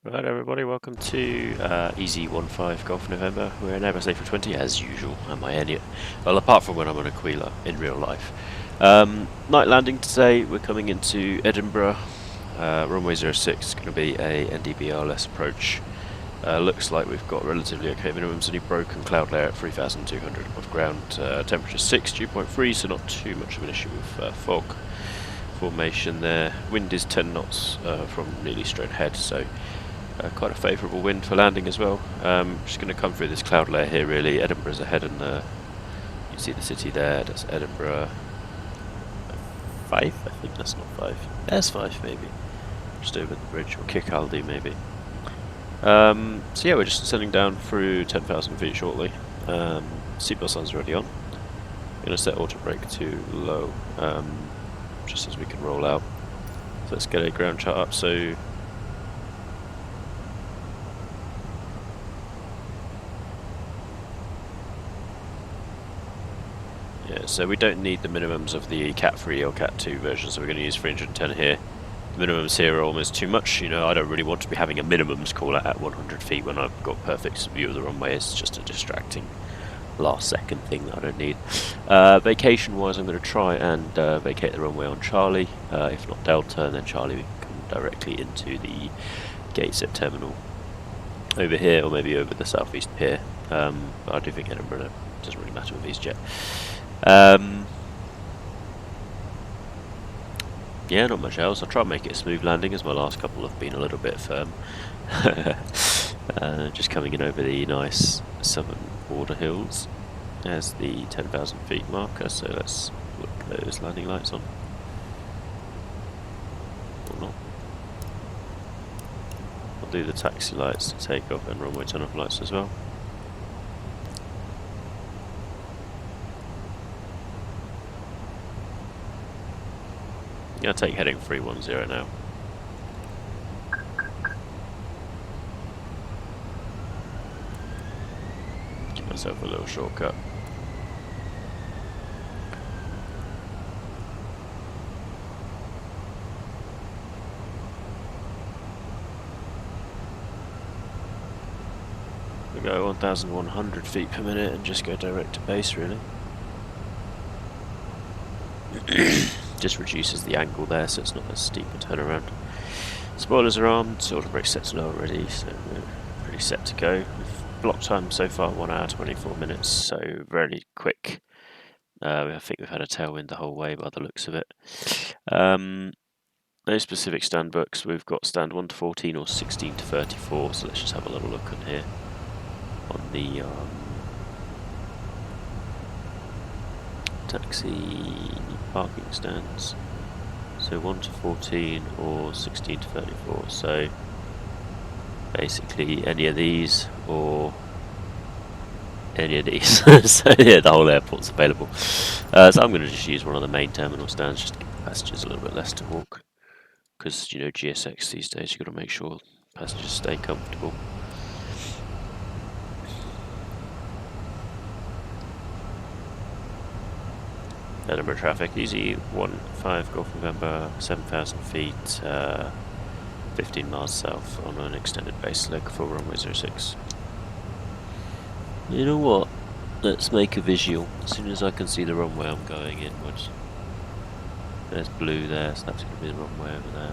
Right, everybody, welcome to Easy 15 Golf November. We're in Airbus A320 as usual. Am I Elliot? Well, apart from when I'm on a Aquila in real life. Night landing today. We're coming into Edinburgh. Runway 06 is going to be a NDBRLS approach. Looks like we've got relatively okay minimums. Only broken cloud layer at 3,200 above ground. Temperature 6, dew point 3, so not too much of an issue with fog formation there. Wind is 10 knots from nearly straight ahead, so quite a favourable wind for landing as well. Just going to come through this cloud layer here really. Edinburgh's ahead and you see the city there, that's Edinburgh. 5? I think that's not 5. There's 5 maybe. Just over the bridge, or Kirkcaldy maybe. So yeah, we're just descending down through 10,000 feet shortly. Seatbelt signs already on. I'm going to set auto brake to low, just as we can roll out. So let's get a ground chart up. So yeah, so we don't need the minimums of the Cat 3 or Cat 2 version, so we're going to use 310 here. The minimums here are almost too much. You know, I don't really want to be having a minimums call out at 100 feet when I've got perfect view of the runway. It's just a distracting last second thing that I don't need. Vacation wise, I'm going to try and vacate the runway on Charlie, if not Delta, and then Charlie we can come directly into the Gateshead terminal over here, or maybe over the southeast pier. But I do think Edinburgh doesn't really matter with EasyJet. Yeah, not much else. I'll try and make it a smooth landing, as my last couple have been a little bit firm. Just coming in over the nice southern border hills. There's the 10,000 feet marker, so let's look at those landing lights on. Or not. I'll do the taxi lights to take off and runway turn off lights as well. I'll take heading 310 now. Give myself a little shortcut. We go 1,100 feet per minute and just go direct to base, really. Just reduces the angle there, so it's not as steep a turnaround. Spoilers are armed, auto brake set to low already, so we're pretty set to go. Block time so far 1 hour 24 minutes, so very quick. I think we've had a tailwind the whole way by the looks of it. No specific stand books. We've got stand 1 to 14 or 16 to 34, so let's just have a little look on here on the taxi parking stands. So 1 to 14 or 16 to 34. So basically any of these or any of these. So yeah, the whole airport's available. So I'm going to just use one of the main terminal stands just to give passengers a little bit less to walk. Because, you know, GSX these days, you've got to make sure passengers stay comfortable. Edinburgh traffic, easy 15 Golf November, 7,000 feet, 15 miles south on an extended base leg for runway 06. You know what? Let's make a visual. As soon as I can see the runway, I'm going inwards. There's blue there, so that's going to be the runway over there.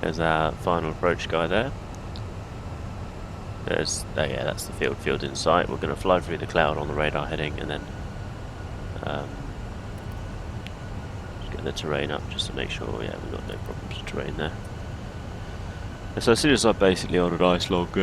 There's our final approach guy there. There's, oh yeah, that's the field in sight. We're going to fly through the cloud on the radar heading and then just get the terrain up just to make sure, yeah, we've got no problems with terrain there. And so as soon as I'm basically on an ice log,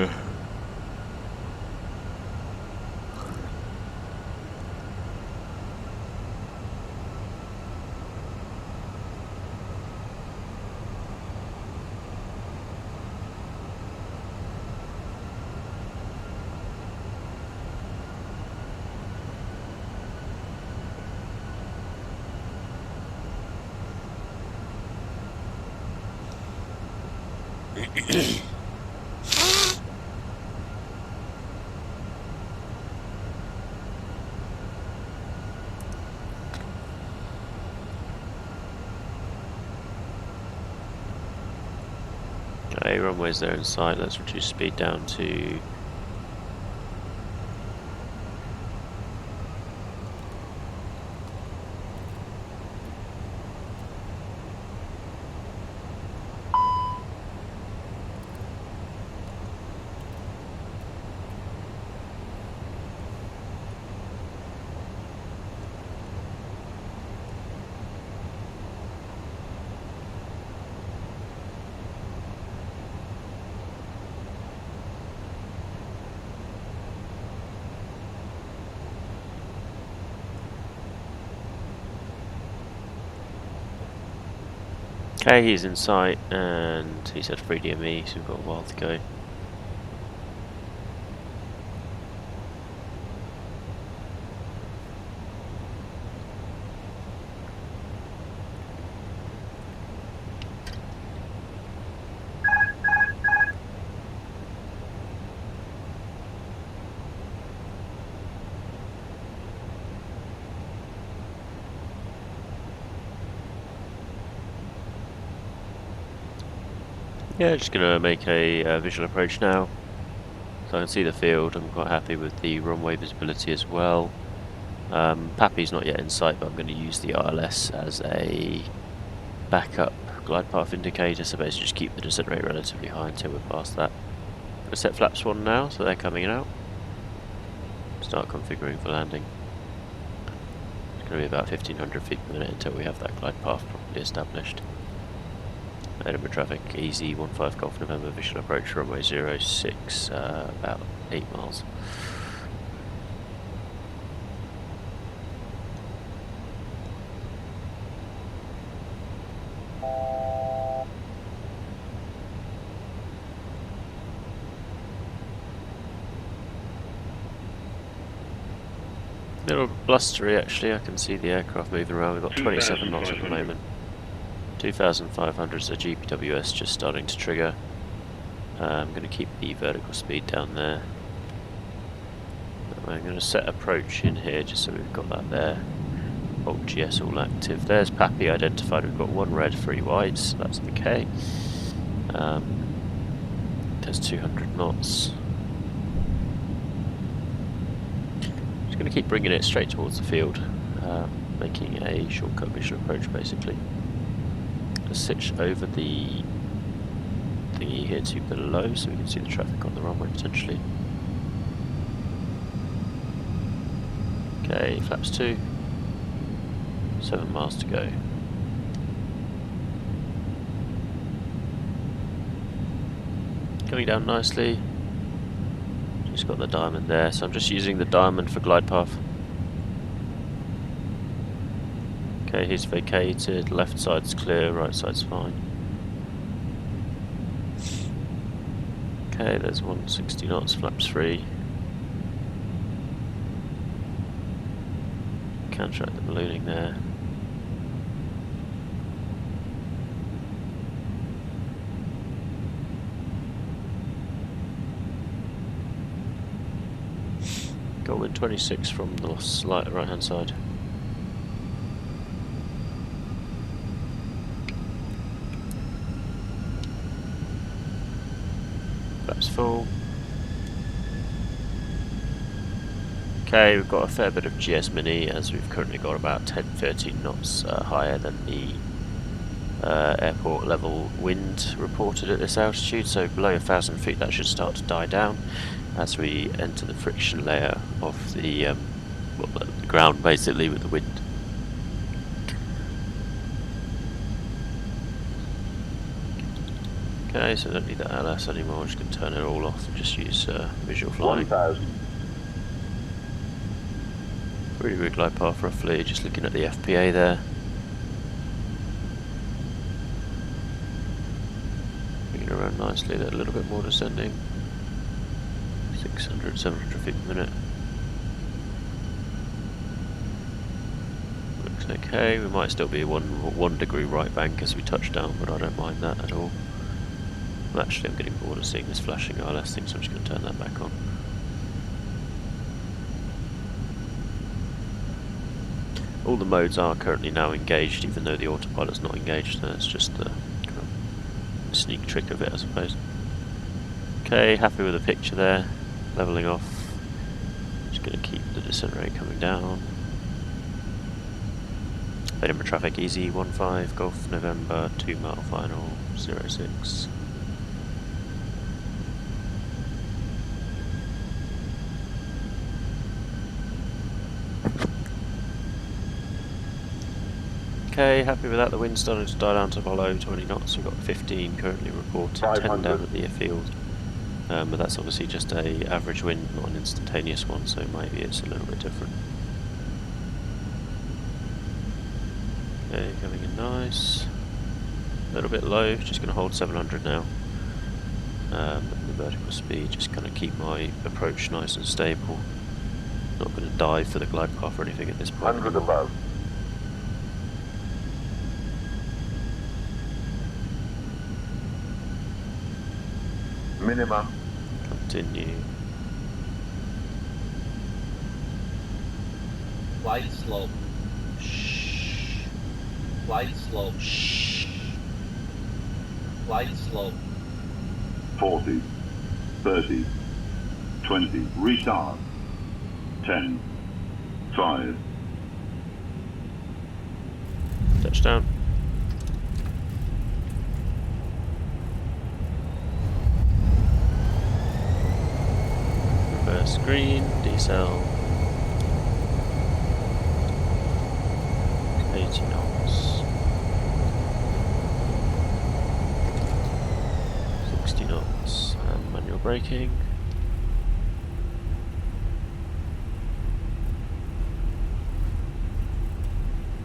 Okay, runway's there in sight. Let's reduce speed down to... Okay, he's in sight, and he said free DME, so we've got a while to go. Yeah, just going to make a visual approach now. So I can see the field. I'm quite happy with the runway visibility as well. Pappy's not yet in sight, but I'm going to use the ILS as a backup glide path indicator, so basically just keep the descent rate relatively high until we're past that. I'm going to set flaps 1 now, so they're coming out. Start configuring for landing. It's going to be about 1500 feet per minute until we have that glide path properly established. Edinburgh traffic, easy 15 Golf November, visual approach, runway 06, about 8 miles. A little blustery actually, I can see the aircraft moving around. We've got 27 knots at the moment. 2,500, so GPWS just starting to trigger. I'm going to keep the vertical speed down there. I'm going to set approach in here just so we've got that there. Alt GS all active. There's Pappy identified. We've got 1 red, 3 whites. So that's okay. There's 200 knots. Just going to keep bringing it straight towards the field, making a shortcut visual approach basically. Switch over the thingy here to below so we can see the traffic on the runway potentially. Okay, flaps 2, 7 miles to go. Coming down nicely. Just got the diamond there, so I'm just using the diamond for glide path. Okay, he's vacated, left side's clear, right side's fine. Okay, there's 160 knots, flaps 3. Counteract the ballooning there. Got wind 26 from the slight right hand side. Flaps full. Okay, we've got a fair bit of GS Mini as we've currently got about 10-13 knots higher than the airport level wind reported at this altitude, so below 1,000 feet that should start to die down as we enter the friction layer of the, well, the ground basically with the wind. Okay, so I don't need that LS anymore, I'm just going to turn it all off and just use visual flying. 1,000. Really good glide path roughly, just looking at the FPA there. Bringing around nicely, a little bit more descending. 600, 700 feet per minute. Looks okay, we might still be one degree right bank as we touch down, but I don't mind that at all. Well, actually I'm getting bored of seeing this flashing ILS thing, so I'm just going to turn that back on. All the modes are currently now engaged, even though the autopilot's not engaged. It's just the sneak trick of it, I suppose. Okay, happy with the picture there. Leveling off. Just going to keep the descent rate coming down. Edinburgh traffic easy, 15 Golf November, 2 mile final, 06. Okay, happy with that. The wind's starting to die down to below 20 knots. We've got 15 currently reported, 10 down at the airfield. But that's obviously just a average wind, not an instantaneous one, so maybe it's a little bit different. Okay, coming in nice. A little bit low, just going to hold 700 now. The vertical speed, just going to keep my approach nice and stable. Not going to dive for the glide path or anything at this point. 100 above. Minimum. Continue. Glide slope. Shh. Glide slope. Shh. Glide slope. 40, 30, 20, retard. 10, 5. Touchdown. Reverse green, decel. 80 knots. 60 knots. And manual braking.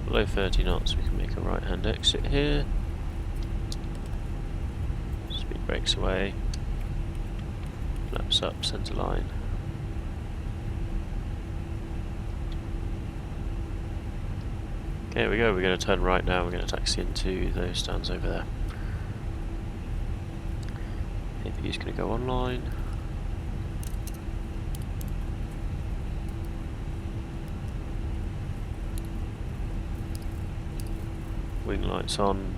Below 30 knots, we can make a right-hand exit here. Speed brakes away. Flaps up, centre line. Okay, here we go. We're going to turn right now. We're going to taxi into those stands over there. APU's going to go online. Wing lights on.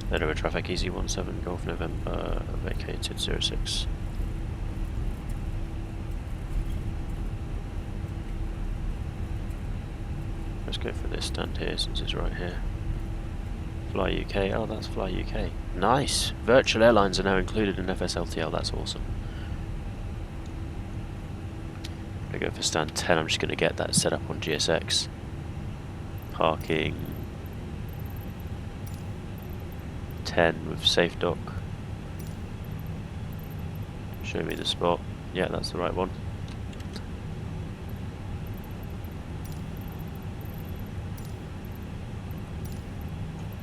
Edinburgh traffic easy 17 Golf November vacated 06. Let's go for this stand here since it's right here. Fly UK, oh that's Fly UK. Nice! Virtual airlines are now included in FSLTL, that's awesome. I'm going to go for stand 10, I'm just going to get that set up on GSX. Parking 10 with safe dock. Show me the spot. Yeah, that's the right one.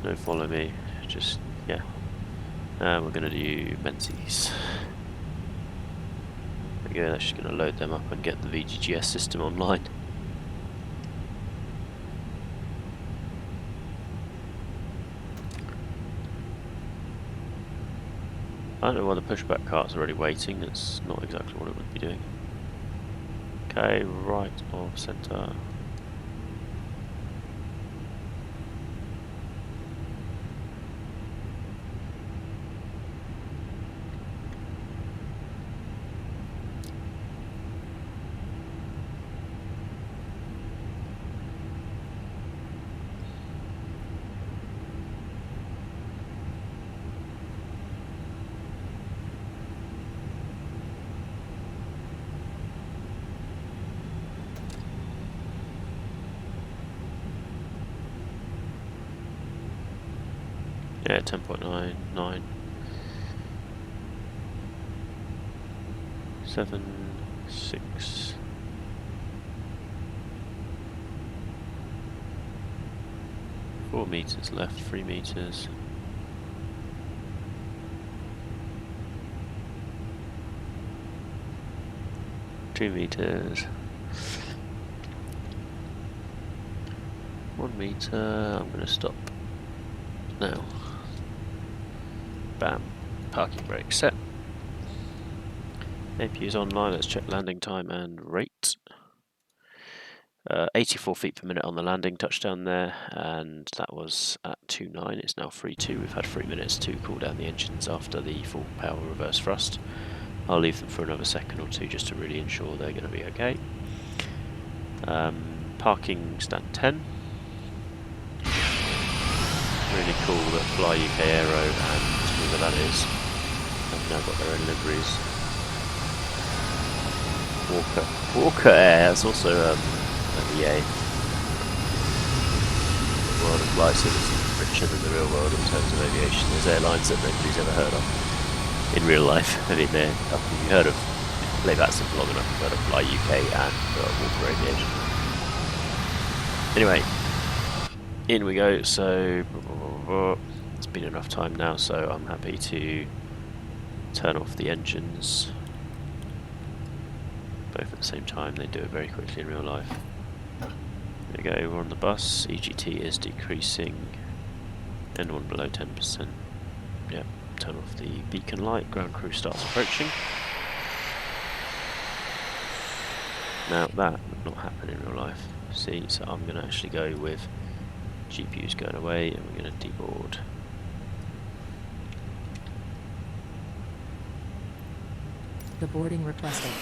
No follow me, just, yeah. We're going to do Menzies. There we go, that's just going to load them up and get the VGGS system online. I don't know why the pushback cart's already waiting, it's not exactly what it would be doing. Okay, right of centre. Yeah, 10.99. 7, 6. Four meters left, 3 meters. Two meters. 1 meter. I'm going to stop now. Bam. Parking brake set. APU's online. Let's check landing time and rate. 84 feet per minute on the landing touchdown there, and that was at 2.9. It's now 3.2. We've had 3 minutes to cool down the engines after the full power reverse thrust. I'll leave them for another second or two just to really ensure they're going to be okay. Parking stand 10. Really cool that Fly UK Aero and whoever that is have now got their own liveries. Walker Air, that's also EA. The world of flights is richer than the real world in terms of aviation. There's airlines that nobody's ever heard of in real life. I mean, you've heard of, play that simple long enough, you've heard of Fly UK and Walker Aviation. Anyway, in we go. So it's been enough time now, so I'm happy to turn off the engines both at the same time. They do it very quickly in real life. There we go, we're on the bus. EGT is decreasing. N1 below 10%. Yep, turn off the beacon light. Ground crew starts approaching. Now that would not happen in real life. See, so I'm going to actually go with GPUs going away, and we're going to deboard. Deboarding requested.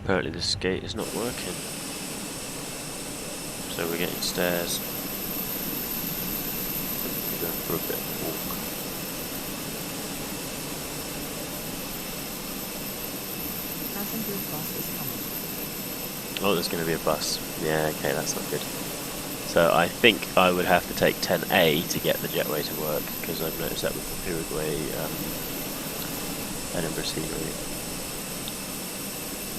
Apparently this gate is not working, so we're getting stairs. We're going for a bit of a walk. Passenger bus is coming. Oh, there's going to be a bus. Yeah, okay, that's not good. So I think I would have to take 10A to get the jetway to work, because I've noticed that with the Pyreguee Edinburgh scenery.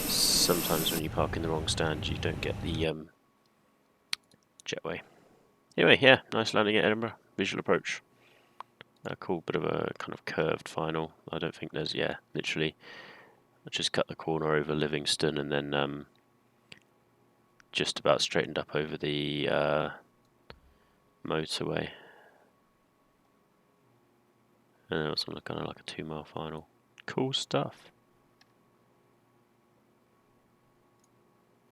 Sometimes when you park in the wrong stand, you don't get the jetway. Anyway, yeah, nice landing at Edinburgh. Visual approach. A cool bit of a kind of curved final. I don't think there's, yeah, literally, I just cut the corner over Livingston and then just about straightened up over the motorway. And it was kind of like a 2 mile final. Cool stuff.